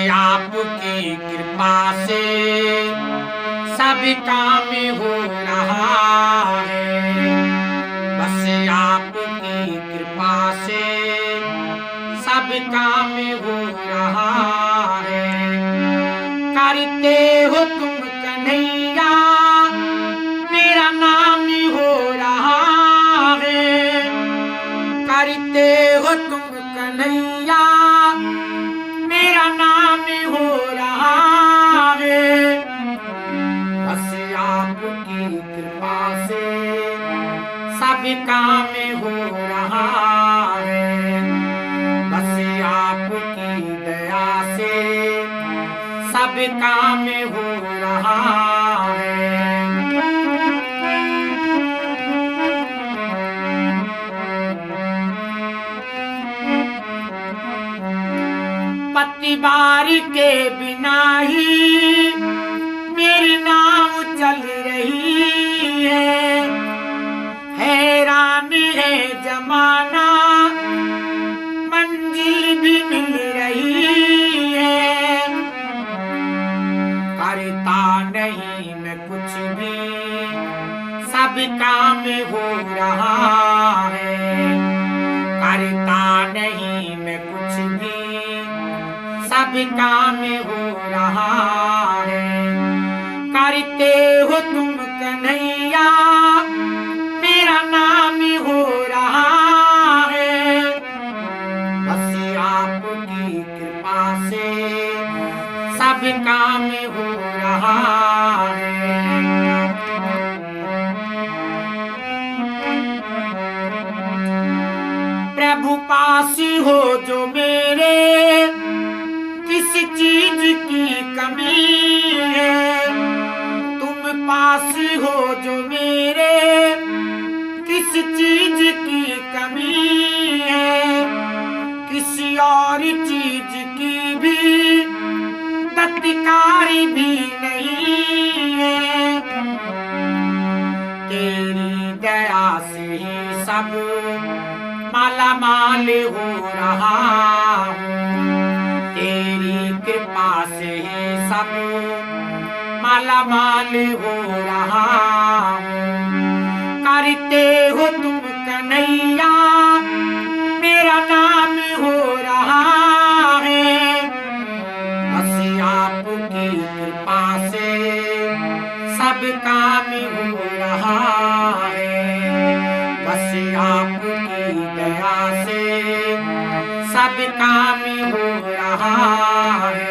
आपकी कृपा से सब काम हो रहा है। बस आपकी कृपा से सब काम हो रहा है। करते हो तुम कन्हैया मेरा नाम हो रहा है। करते हो तुम कन्हैया मेरा नाम हो रहा है। बस आपकी कृपा से सब काम हो रहा है। बस आपकी दया से सब काम हो रहा है। पतिवार के बिना ही मेरी नाव चल रही है। हैरान है जमाना मंजिल भी मिल रही है। करता नहीं मैं कुछ भी सब काम हो रहा है। करता नहीं मैं कुछ भी सब काम हो रहा है। करते हो तुम कन्हैया मेरा नाम हो रहा है। बस आपकी कृपा से सब काम हो रहा है। प्रभु पास हो जो मेरे किस चीज की कमी है। तुम पास हो जो मेरे किस चीज की कमी है। किसी और चीज की भी दत्कारी भी नहीं है। तेरी दया से ही सब माला माल हो रहा हूँ। तेरी कृपा से ही सब माला माल हो रहा हूँ। करते हो तुम कन्हैया मेरा नाम हो रहा है। बस आपकी कृपा से सब काम हो रहा है। बस आपकी दया से सब काम हो रहा है।